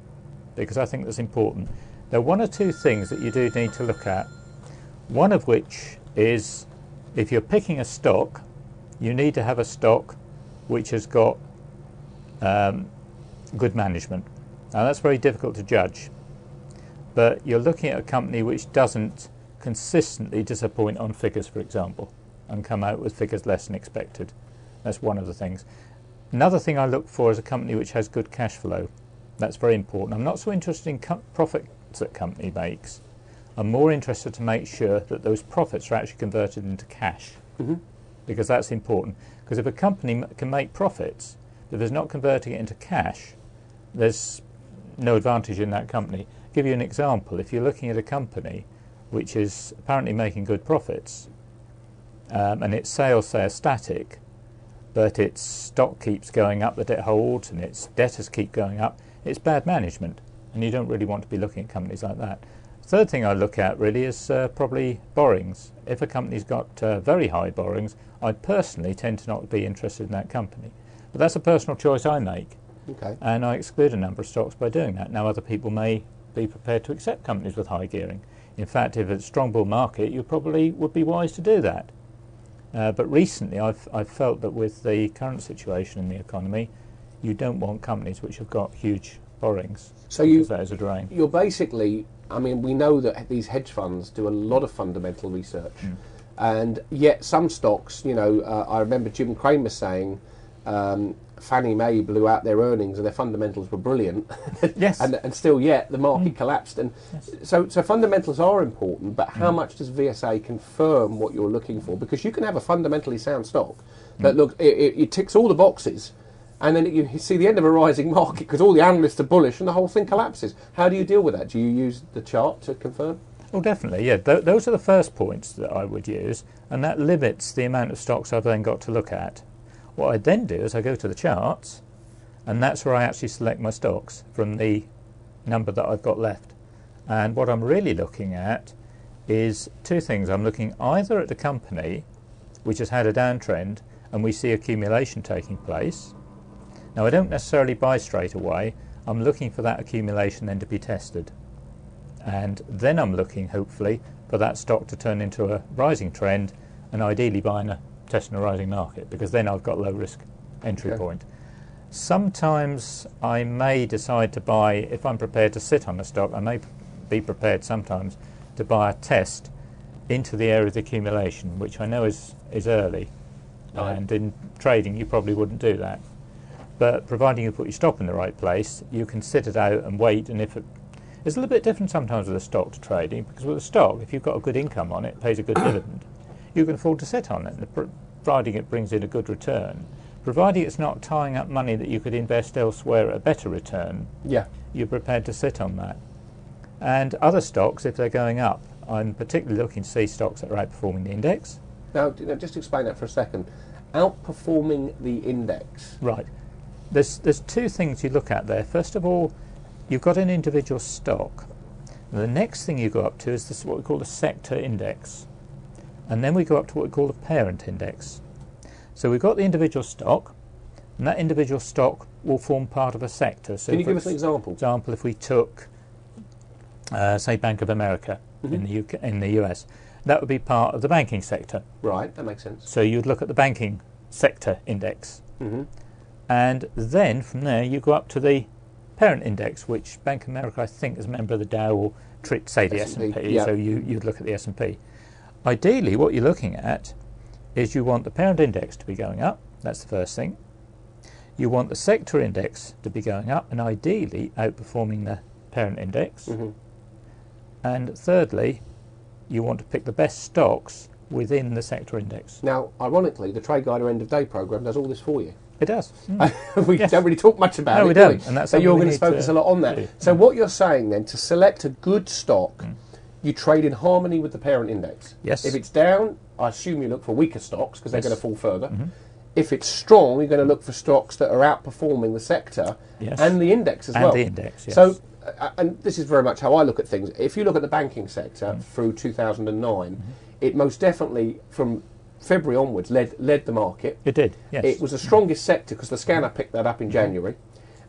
because I think that's important. There are one or two things that you do need to look at, one of which is if you're picking a stock, you need to have a stock which has got good management. Now that's very difficult to judge, but you're looking at a company which doesn't consistently disappoint on figures, for example, and come out with figures less than expected. That's one of the things. Another thing I look for is a company which has good cash flow. That's very important. I'm not so interested in profits that company makes. I'm more interested to make sure that those profits are actually converted into cash, because that's important. Because if a company can make profits, but is not converting it into cash, there's no advantage in that company. I'll give you an example. If you're looking at a company which is apparently making good profits, and its sales, say, are static, but its stock keeps going up that it holds and its debtors keep going up, it's bad management, and you don't really want to be looking at companies like that. Third thing I look at really is probably borrowings. If a company's got very high borrowings, I personally tend to not be interested in that company. But that's a personal choice I make, and I exclude a number of stocks by doing that. Now other people may be prepared to accept companies with high gearing. In fact, if it's a strong bull market, you probably would be wise to do that. But recently I've felt that with the current situation in the economy, you don't want companies which have got huge borrowings, So because that is a drain. you're basically, I mean, we know that these hedge funds do a lot of fundamental research, and yet some stocks, you know, I remember Jim Cramer saying Fannie Mae blew out their earnings and their fundamentals were brilliant. Yes. and still yet the market collapsed. And so fundamentals are important, but how much does VSA confirm what you're looking for? Because you can have a fundamentally sound stock that it ticks all the boxes, and then you see the end of a rising market because all the analysts are bullish and the whole thing collapses. How do you deal with that? Do you use the chart to confirm? Well, definitely, yeah. Those are the first points that I would use, and that limits the amount of stocks I've then got to look at. What I then do is I go to the charts, and that's where I actually select my stocks from the number that I've got left. And what I'm really looking at is two things. I'm looking either at the company which has had a downtrend and we see accumulation taking place. Now, I don't necessarily buy straight away. I'm looking for that accumulation then to be tested. And then I'm looking, hopefully, for that stock to turn into a rising trend, and ideally buying a testing a rising market, because then I've got low risk entry point. Sometimes I may decide to buy, if I'm prepared to sit on a stock, I may be prepared sometimes to buy a test into the area of the accumulation, which I know is early. And in trading you probably wouldn't do that. But providing you put your stop in the right place, you can sit it out and wait. And if it's a little bit different sometimes with a stock to trading, because with a stock, if you've got a good income on it, pays a good dividend, you can afford to sit on it, providing it brings in a good return. Providing it's not tying up money that you could invest elsewhere at a better return, you're prepared to sit on that. And other stocks, if they're going up, I'm particularly looking to see stocks that are outperforming the index. Now, just explain that for a second. Outperforming the index. Right. There's two things you look at there. First of all, you've got an individual stock. And the next thing you go up to is what we call the sector index. And then we go up to what we call the parent index. So we've got the individual stock, and that individual stock will form part of a sector. So can you give us an example? Example, if we took, say, Bank of America in the UK, in the US, that would be part of the banking sector. Right, that makes sense. So you'd look at the banking sector index. And then from there you go up to the parent index, which Bank of America, I think, is a member of the Dow, or say the S&P. Yep. So you'd look at the S&P. Ideally, what you're looking at is you want the parent index to be going up. That's the first thing. You want the sector index to be going up, and ideally outperforming the parent index. And thirdly, you want to pick the best stocks within the sector index. Now, ironically, the Trade Guide or End of Day programme does all this for you. It does. We don't really talk much about it. No, we don't. And that's so you're something going we to need focus to a lot on that. do. So what you're saying then, to select a good stock, you trade in harmony with the parent index. Yes. If it's down, I assume you look for weaker stocks because they're Yes. going to fall further. If it's strong, you're going to look for stocks that are outperforming the sector Yes. and the index as And well. the index, yes. So, and this is very much how I look at things. If you look at the banking sector through 2009, it most definitely, from February onwards, led the market. It did, yes. It was the strongest sector because the scanner picked that up in January.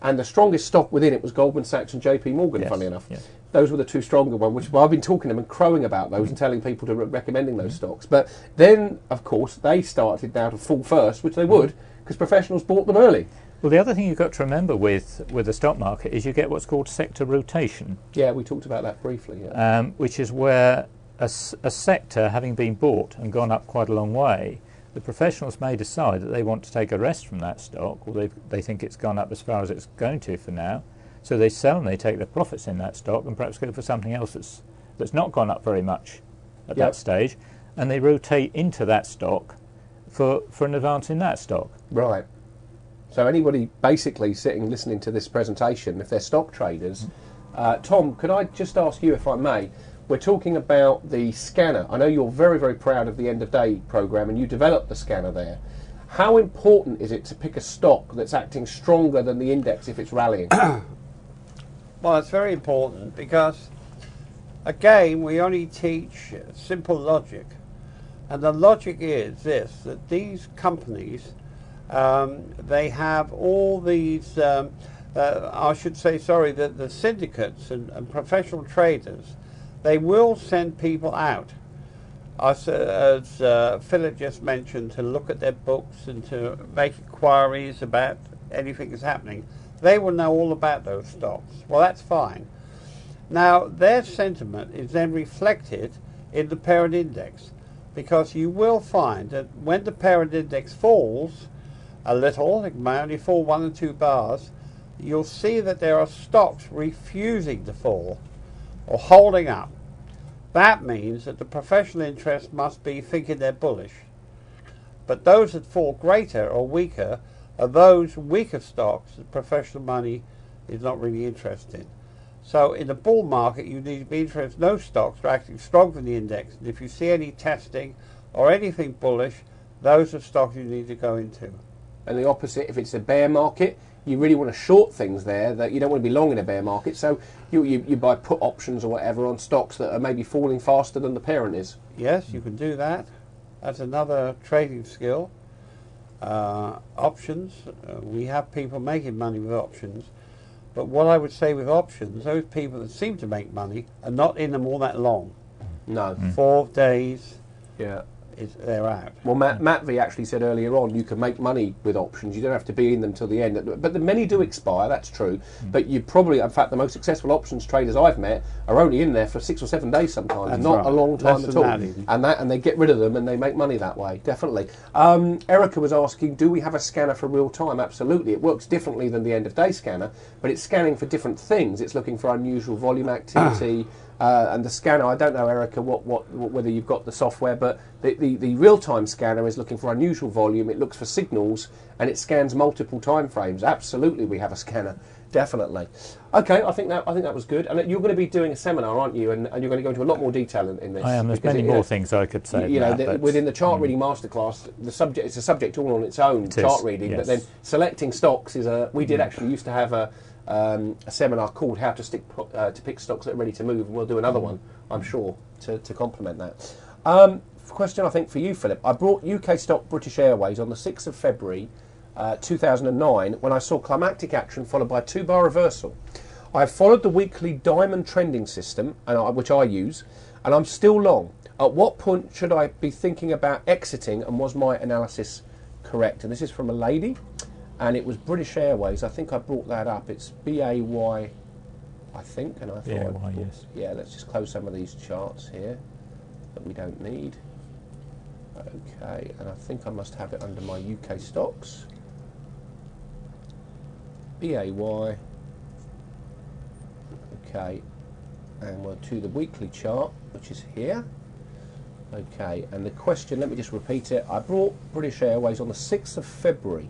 And the strongest stock within it was Goldman Sachs and JP Morgan, Yes, funny enough. yes. Those were the two stronger ones, which I've been talking to them and crowing about those and telling people to recommending those stocks. But then, of course, they started now to fall first, which they would, because professionals bought them early. Well, the other thing you've got to remember with the stock market is you get what's called sector rotation, Yeah, we talked about that briefly. Yeah. which is where a sector, having been bought and gone up quite a long way, the professionals may decide that they want to take a rest from that stock, or they think it's gone up as far as it's going to for now, so they sell and they take their profits in that stock and perhaps go for something else that's not gone up very much at that stage, and they rotate into that stock for an advance in that stock. Right. So anybody basically sitting listening to this presentation, if they're stock traders, Tom, could I just ask you, if I may, we're talking about the scanner. I know you're very, very proud of the End of Day programme and you developed the scanner there. How important is it to pick a stock that's acting stronger than the index if it's rallying? Well, it's very important because, again, we only teach simple logic. And the logic is this, that these companies, they have all these, I should say, sorry, the syndicates and professional traders, they will send people out, as Philip just mentioned, to look at their books and to make inquiries about anything that's happening. They will know all about those stocks. Well, that's fine. Now, their sentiment is then reflected in the parent index, because you will find that when the parent index falls a little, it may only fall 1 or 2 bars, you'll see that there are stocks refusing to fall or holding up. That means that the professional interest must be thinking they're bullish. But those that fall greater or weaker are those weaker stocks that professional money is not really interested in. So in the bull market, you need to be interested in those stocks that are acting stronger than the index. And if you see any testing or anything bullish, those are stocks you need to go into. And the opposite, if it's a bear market, you really want to short things there, that you don't want to be long in a bear market, so you buy put options or whatever on stocks that are maybe falling faster than the parent is. Yes, you can do that. That's another trading skill. Options, we have people making money with options, but what I would say with options, those people that seem to make money are not in them all that long. No. 4 days, Yeah. they're out. Well, Matt V actually said earlier on you can make money with options. You don't have to be in them till the end. But the many do expire, that's true. But you probably, in fact, the most successful options traders I've met are only in there for 6 or 7 days sometimes, That's not right. a long time Less at than all. that even. And they get rid of them and they make money that way, definitely. Erica was asking, do we have a scanner for real time? Absolutely. It works differently than the end of day scanner, but it's scanning for different things. It's looking for unusual volume activity, And the scanner, I don't know, Erica, whether you've got the software, but the real-time scanner is looking for unusual volume. It looks for signals, and it scans multiple time frames. Absolutely, we have a scanner, definitely. Okay, I think that was good. And you're going to be doing a seminar, aren't you? And you're going to go into a lot more detail in this. I am. There's many more things I could say. Within the chart reading masterclass, it's a subject all on its own, chart reading. Yes. But then selecting stocks is we did actually used to have a seminar called How to Pick Stocks That Are Ready to Move, and we'll do another one, I'm sure, to complement that. Question, I think, for you, Philip. I brought UK stock British Airways on the 6th of February 2009 when I saw climactic action followed by a 2-bar reversal. I have followed the weekly diamond trending system, which I use, and I'm still long. At what point should I be thinking about exiting, and was my analysis correct? And this is from a lady. And it was British Airways. I think I brought that up. It's BAY, I think. And I thought, BAY, yes. Yeah, let's just close some of these charts here that we don't need. Okay, and I think I must have it under my UK stocks. BAY. Okay, and we'll do the weekly chart, which is here. Okay, and the question, let me just repeat it. I brought British Airways on the 6th of February.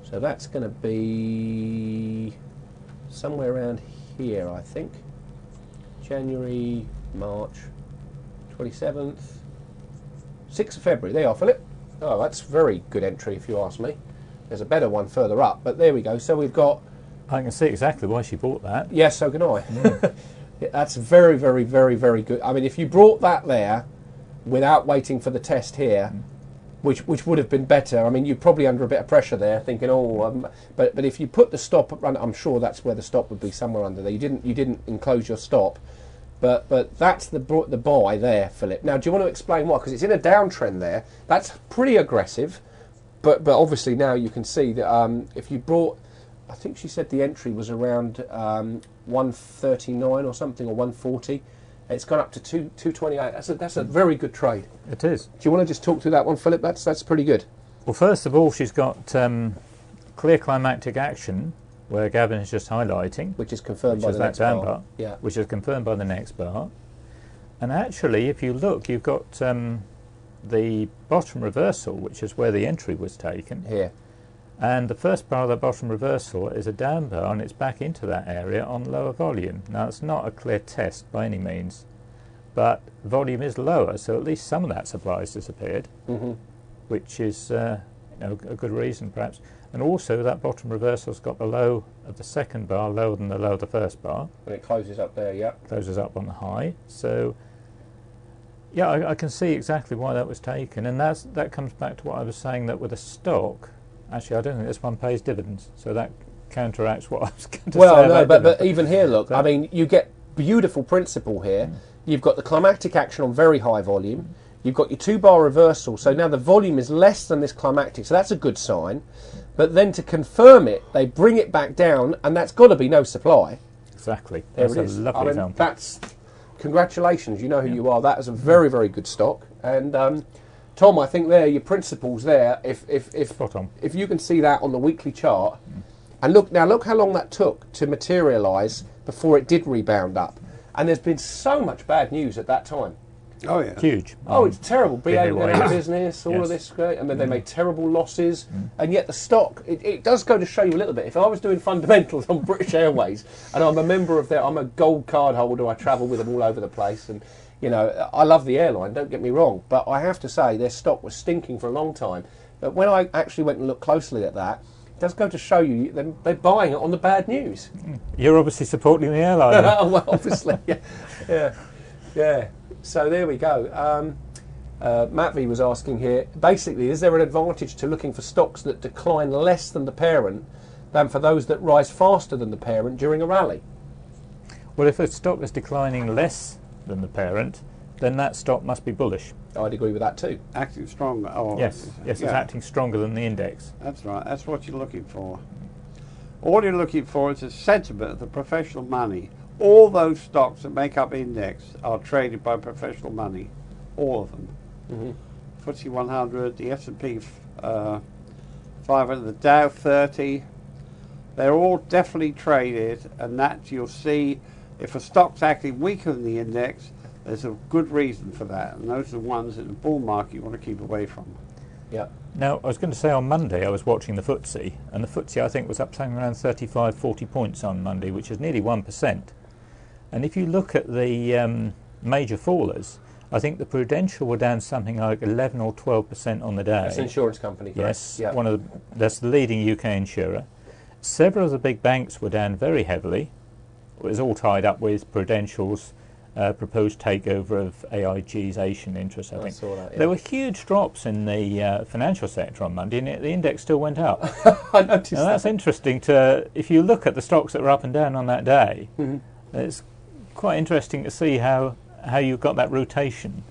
So that's going to be somewhere around here, I think. January, March, 27th, 6th of February. There you are, Philip. Oh, that's very good entry, if you ask me. There's a better one further up, but there we go. So we've got... I can see exactly why she bought that. Yes, so can I. That's very, very, very, very good. I mean, if you brought that there without waiting for the test here... Which would have been better. I mean, you're probably under a bit of pressure there, thinking, but if you put the stop, I'm sure that's where the stop would be, somewhere under there. You didn't enclose your stop, but that's the buy there, Philip. Now, do you want to explain why? Because it's in a downtrend there. That's pretty aggressive, but obviously now you can see that if you brought, I think she said the entry was around 139 or something, or 140. It's gone up to 228. That's a very good trade. It is. Do you want to just talk through that one, Philip? That's pretty good. Well, first of all, she's got clear climactic action, where Gavin is just highlighting, which is confirmed by the next bar. Yeah. Which is confirmed by the next bar. And actually, if you look, you've got the bottom reversal, which is where the entry was taken. Here. And the first bar of the bottom reversal is a down bar, and it's back into that area on lower volume. Now, it's not a clear test by any means, but volume is lower, so at least some of that supply has disappeared, which is a good reason, perhaps. And also, that bottom reversal's got the low of the second bar lower than the low of the first bar. When it closes up there, yeah. Closes up on the high. So, yeah, I can see exactly why that was taken, and that comes back to what I was saying, that with a stock. Actually, I don't think this one pays dividends, so that counteracts what I was going to say. Well, no, but even here, look, I mean, you get beautiful principle here. You've got the climactic action on very high volume. You've got your 2-bar reversal, so now the volume is less than this climactic, so that's a good sign. But then to confirm it, they bring it back down, and that's got to be no supply. Exactly. There that's it is. A lovely example. That's congratulations. You know who you are. That is a very, very good stock. And Tom, I think there your principles there. Spot on. If you can see that on the weekly chart, and look how long that took to materialise before it did rebound up. And there's been so much bad news at that time. Oh yeah, huge. Oh, it's terrible. BA went out of business, all of this, and then they made terrible losses. And yet the stock, it does go to show you a little bit. If I was doing fundamentals on British Airways, and I'm a member of I'm a gold card holder, I travel with them all over the place, and you know, I love the airline. Don't get me wrong, but I have to say their stock was stinking for a long time. But when I actually went and looked closely at that, it does go to show you they're buying it on the bad news. You're obviously supporting the airline. Well, obviously, yeah. So there we go. Matt V was asking here, basically, is there an advantage to looking for stocks that decline less than the parent than for those that rise faster than the parent during a rally? Well, if a stock is declining less than the parent, then that stock must be bullish. I'd agree with that too. acting stronger. Oh, yes, it's acting stronger than the index. That's right. That's what you're looking for. All you're looking for is a sentiment of the professional money. All those stocks that make up index are traded by professional money, all of them. FTSE 100, the S&P 500, the Dow 30, they're all definitely traded, and that you'll see If a stock's acting weaker than the index, there's a good reason for that, and those are the ones in the bull market you want to keep away from. Yeah. Now, I was going to say on Monday I was watching the FTSE, and the FTSE I think was up something around 35, 40 points on Monday, which is nearly 1%. And if you look at the major fallers, I think the Prudential were down something like 11 or 12% on the day. That's an insurance company, correct? Yes, Yeah. That's the leading UK insurer. Several of the big banks were down very heavily. It was all tied up with Prudential's proposed takeover of AIG's Asian interests, I think. saw that, yeah. There were huge drops in the financial sector on Monday, and the index still went up. I noticed Now, that. that's interesting. If you look at the stocks that were up and down on that day, it's quite interesting to see how you've got that rotation.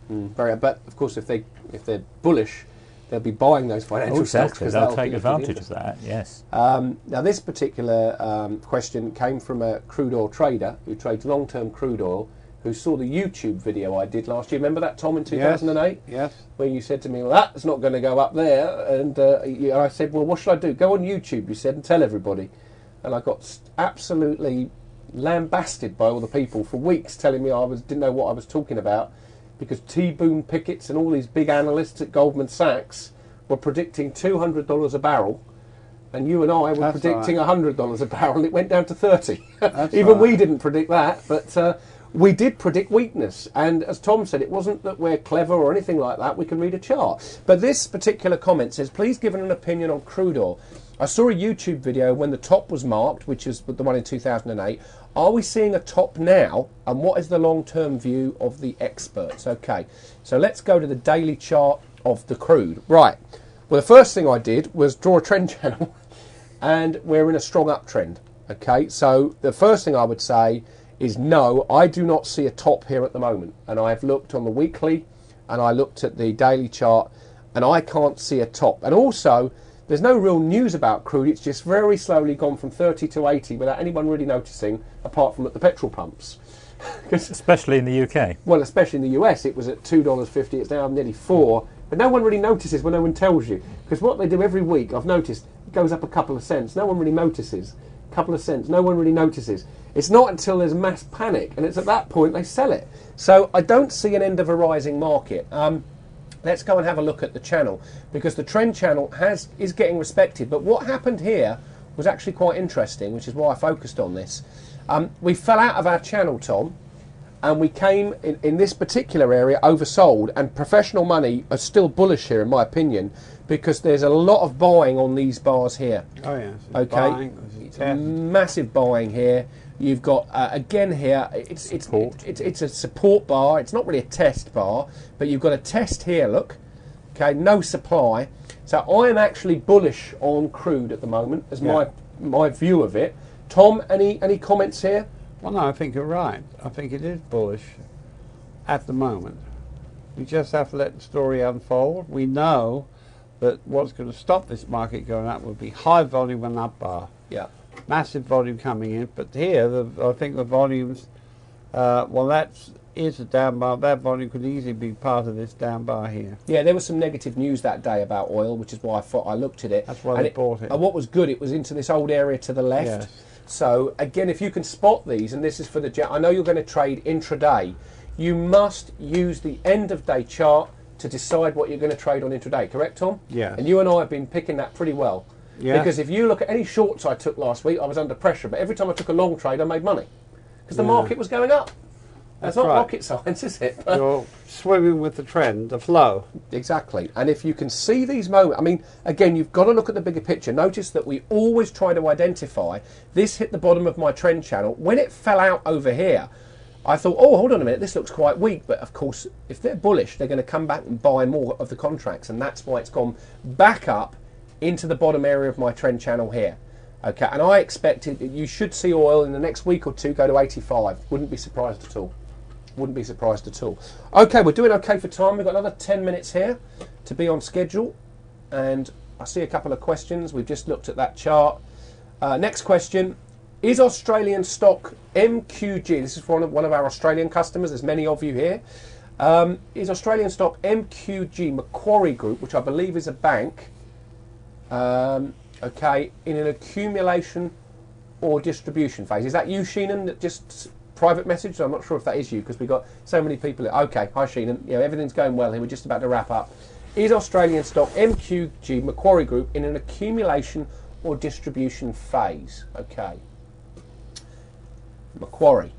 But of course, if they're bullish, they'll be buying those financial stocks Exactly. because They'll take advantage of that. Yes. Now, this particular question came from a crude oil trader who trades long-term crude oil, who saw the YouTube video I did last year. Remember that, Tom, in 2008? Yes. Where you said to me, well, that's not going to go up there. And I said, well, what should I do? Go on YouTube, you said, and tell everybody. And I got absolutely lambasted by all the people for weeks telling me didn't know what I was talking about, because T. Boone Pickett's and all these big analysts at Goldman Sachs were predicting $200 a barrel, and you and I were predicting $100 a barrel, and it went down to 30. Even we didn't predict that, but we did predict weakness. And as Tom said, it wasn't that we're clever or anything like that. We can read a chart. But this particular comment says, please give an opinion on crude oil. I saw a YouTube video when the top was marked, which is the one in 2008. Are we seeing a top now? And what is the long-term view of the experts? Okay, so let's go to the daily chart of the crude. Right. Well, the first thing I did was draw a trend channel, and we're in a strong uptrend. Okay, so the first thing I would say is no, I do not see a top here at the moment. And I've looked on the weekly, and I looked at the daily chart, and I can't see a top. And also, there's no real news about crude. It's just very slowly gone from 30 to 80 without anyone really noticing, apart from at the petrol pumps. Especially in the UK. Well, especially in the US, it was at $2.50. It's now nearly $4. But no one really notices when no one tells you. Because what they do every week, I've noticed, it goes up a couple of cents. No one really notices. A couple of cents. No one really notices. It's not until there's mass panic, and it's at that point they sell it. So I don't see an end of a rising market. Let's go and have a look at the channel, because the trend channel is getting respected. But what happened here was actually quite interesting, which is why I focused on this. We fell out of our channel, Tom, and we came in this particular area oversold, and professional money are still bullish here, in my opinion, because there's a lot of buying on these bars here. Oh, yes. Okay, massive buying here. You've got again here. It's a support bar. It's not really a test bar, but you've got a test here. Look, okay, no supply. So I am actually bullish on crude at the moment, as my view of it. Tom, any comments here? Well, no, I think you're right. I think it is bullish at the moment. We just have to let the story unfold. We know that what's going to stop this market going up will be high volume and up bar. Yeah. Massive volume coming in, but here I think the volumes, that is a down bar. That volume could easily be part of this down bar here. Yeah, there was some negative news that day about oil, which is why I looked at it. That's why they bought it. And what was good, it was into this old area to the left. Yes. So again, if you can spot these, and this is for I know you're going to trade intraday, you must use the end of day chart to decide what you're going to trade on intraday. Correct, Tom? Yes. And you and I have been picking that pretty well. Yeah. Because if you look at any shorts I took last week, I was under pressure. But every time I took a long trade, I made money. Because the market was going up. That's not rocket science, is it? You're swimming with the trend, the flow. Exactly. And if you can see these moments, I mean, again, you've got to look at the bigger picture. Notice that we always try to identify, this hit the bottom of my trend channel. When it fell out over here, I thought, oh, hold on a minute, this looks quite weak. But of course, if they're bullish, they're going to come back and buy more of the contracts. And that's why it's gone back up into the bottom area of my trend channel here. Okay, and I expected that you should see oil in the next week or two go to 85. Wouldn't be surprised at all. Wouldn't be surprised at all. Okay, we're doing okay for time. We've got another 10 minutes here to be on schedule. And I see a couple of questions. We've just looked at that chart. Next question. Is Australian stock MQG, this is for one of our Australian customers, there's many of you here. Is Australian stock MQG, Macquarie Group, which I believe is a bank, okay, in an accumulation or distribution phase? Is that you, Sheenan, that just private message, so I'm not sure if that is you because we've got so many people. Okay, hi Sheenan. Everything's going well here. We're just about to wrap up. Is Australian stock MQG Macquarie Group in an accumulation or distribution phase? Okay. Macquarie.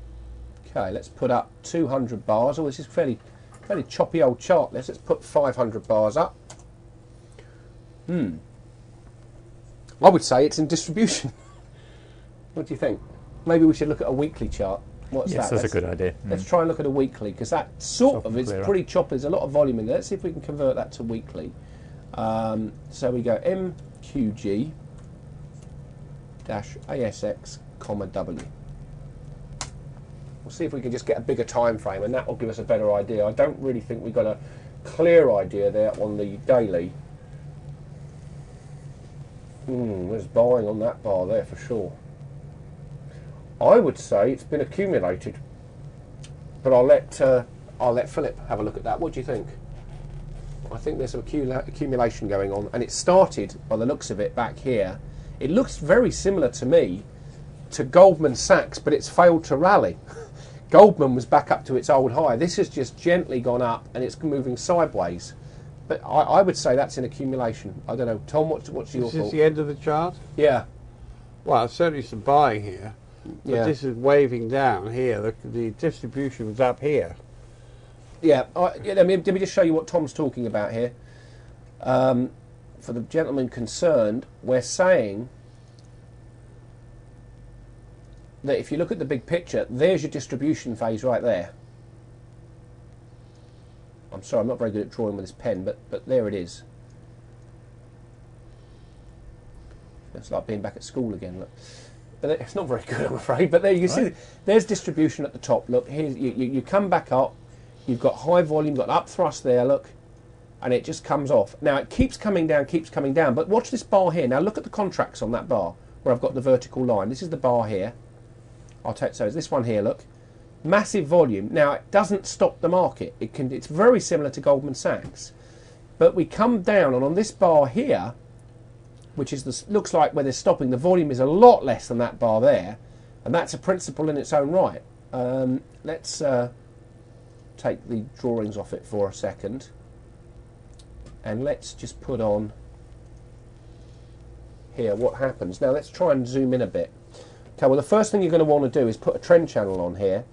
Okay, let's put up 200 bars. Oh, this is fairly choppy old chart. Let's put 500 bars up. I would say it's in distribution. What do you think? Maybe we should look at a weekly chart. What's that? That's a good idea. Let's try and look at a weekly, because that sort of is pretty choppy. There's a lot of volume in there. Let's see if we can convert that to weekly. So we go MQG ASX, W. We'll see if we can just get a bigger time frame, and that will give us a better idea. I don't really think we've got a clear idea there on the daily. There's buying on that bar there for sure. I would say it's been accumulated, but I'll let Philip have a look at that. What do you think? I think there's some accumulation going on, and it started, by the looks of it, back here. It looks very similar to me to Goldman Sachs, but it's failed to rally. Goldman was back up to its old high. This has just gently gone up, and it's moving sideways. But I would say that's an accumulation. I don't know. Tom, what's your thought? Is this the end of the chart? Yeah. Well, certainly some buying here. But Yeah. this is waving down here. The distribution was up here. Yeah. Let me just show you what Tom's talking about here. For the gentleman concerned, we're saying that if you look at the big picture, there's your distribution phase right there. I'm sorry, I'm not very good at drawing with this pen, but there it is. It's like being back at school again. Look. But it's not very good, I'm afraid. But there you can see, there's distribution at the top. Look, here you come back up. You've got high volume, got up thrust there. Look, and it just comes off. Now it keeps coming down. But watch this bar here. Now look at the contracts on that bar where I've got the vertical line. This is the bar here. So is this one here. Look, massive volume. Now it doesn't stop the market. It's very similar to Goldman Sachs, but we come down, and on this bar here, which is looks like where they're stopping, the volume is a lot less than that bar there, and that's a principle in its own right. Let's take the drawings off it for a second, and let's just put on here what happens. Now let's try and zoom in a bit. Okay, well the first thing you're going to want to do is put a trend channel on here,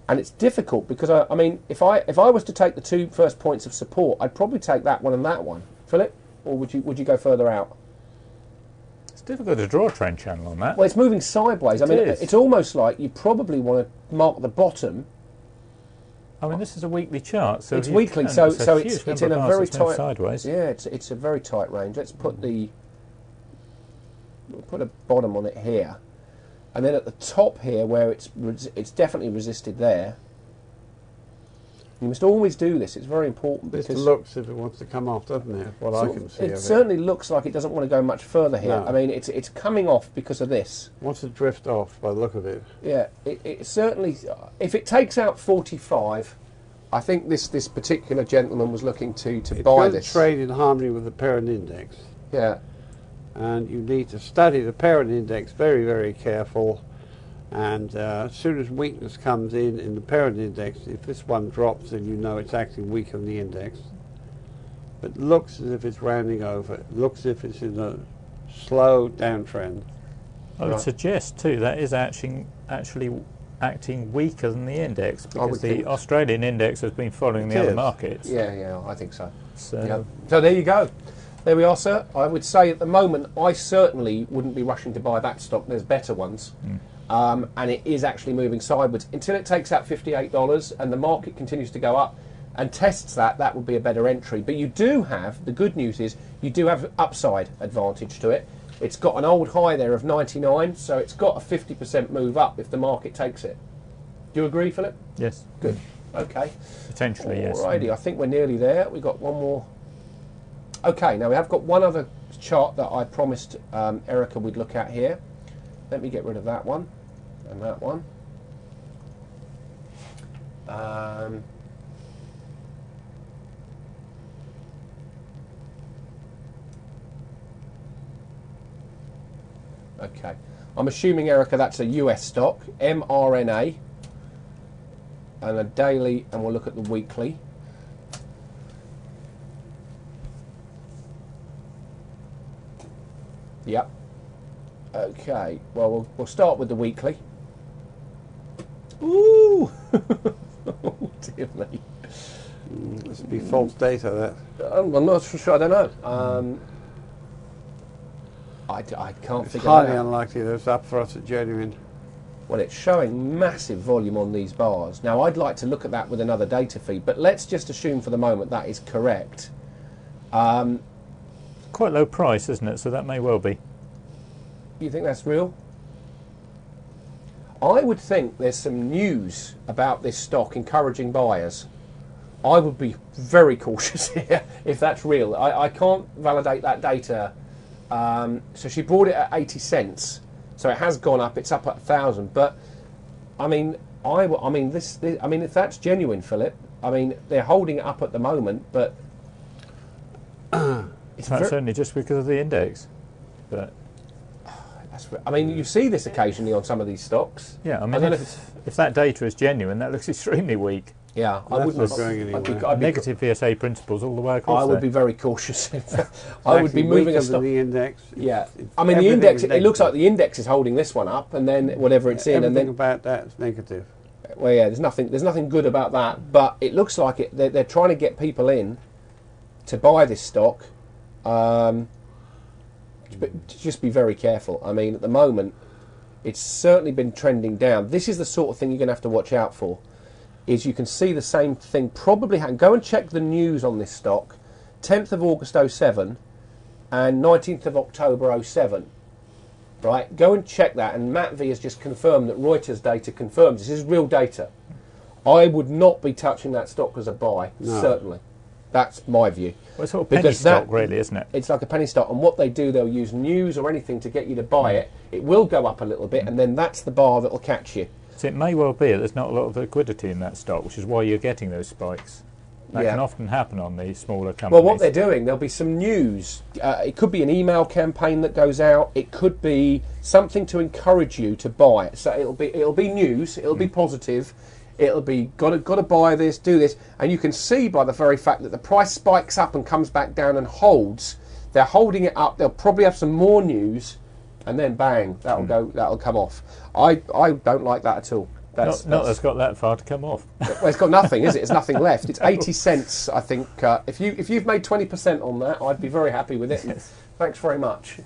and it's difficult because I mean if I was to take the two first points of support, I'd probably take that one and that one. Philip, or would you go further out? It's difficult to draw a trend channel on that. Well, it's moving sideways. I mean, it's almost like you probably want to mark the bottom. I mean, this is a weekly chart, so it's weekly, so it's in a very tight sideways. Yeah, it's a very tight range. Let's put we'll put a bottom on it here, and then at the top here where it's definitely resisted there. You must always do this. It's very important This because looks if it wants to come off, doesn't it? What I can see of it. It certainly looks like it doesn't want to go much further here. No. I mean, it's coming off because of this. Wants to drift off by the look of it. Yeah, it certainly. If it takes out 45, I think this particular gentleman was looking to buy this. It's going to trade in harmony with the parent index. Yeah. And you need to study the parent index very, very careful. And as soon as weakness comes in the parent index, if this one drops, then you know it's actually weak on the index. But it looks as if it's rounding over. It looks as if it's in a slow downtrend. I would suggest too that is actually acting weaker than the index, because the Australian index has been following the other markets. Yeah, I think so. So there you go. There we are, sir. I would say at the moment, I certainly wouldn't be rushing to buy that stock. There's better ones. And it is actually moving sideways. Until it takes out $58 and the market continues to go up and tests that would be a better entry. But you do have, the good news is, you do have upside advantage to it. It's got an old high there of 99, so it's got a 50% move up if the market takes it. Do you agree, Philip? yes, Good. Okay. potentially yes. Alrighty, I think we're nearly there. We've got one more. Okay, now we have got one other chart that I promised Erica we'd look at here. Let me get rid of that one and that one. Okay, I'm assuming, Erica, that's a US stock, mRNA. and a daily, and we'll look at the weekly. Yep. Okay, well, we'll start with the weekly. Ooh! Oh, dear me. This would be false data, that. I'm not sure, I don't know. I can't It's figure highly that out. unlikely that it's up for us at genuine. Well, it's showing massive volume on these bars. Now, I'd like to look at that with another data feed, but let's just assume for the moment that is correct. Quite low price, isn't it? So that may well be. You think that's real? I would think there's some news about this stock encouraging buyers. I would be very cautious here if that's real. I can't validate that data. So she bought it at 80 cents. So it has gone up. It's up at 1,000. But I mean, if that's genuine, Philip. I mean, they're holding it up at the moment, but That's only just because of the index. But I mean, you see this occasionally on some of these stocks. yeah, I mean, if that data is genuine, that looks extremely weak. Yeah, I That's wouldn't. not going anywhere. I'd be, Negative VSA principles all the way across. I would there. be very cautious. I would be Actually moving weaker a than stock. the index. Yeah, It's I mean the everything index. is It looks like negative. the index is holding this one up, and then whatever it's in, and Everything then about that is negative. well, yeah, there's nothing good about that. But it looks like it. They're trying to get people in to buy this stock. But just be very careful. I mean, at the moment, it's certainly been trending down. This is the sort of thing you're going to have to watch out for. Is you can see the same thing probably happen. Go and check the news on this stock, 10th of August 07 and 19th of October 07. Right, go and check that. And Matt V has just confirmed that Reuters data confirms this is real data. I would not be touching that stock as a buy, No. certainly. That's my view. Well, it's sort of penny Because stock, that- really, isn't it? It's like a penny stock, and what they do, they'll use news or anything to get you to buy it. It will go up a little bit, and then that's the bar that will catch you. So it may well be that there's not a lot of liquidity in that stock, which is why you're getting those spikes. That Yeah. can often happen on these smaller companies. Well, what they're doing, there'll be some news. It could be an email campaign that goes out. It could be something to encourage you to buy it. So it'll be news. It'll be positive. It'll be got to buy this, do this, and you can see by the very fact that the price spikes up and comes back down and holds. They're holding it up. They'll probably have some more news, and then bang, that'll come off. I don't like that at all. not that's got that far to come off. Well, it's got nothing, is it? It's nothing left. It's 80 cents, I think. If you've made 20% on that, I'd be very happy with it. Yes. Thanks very much.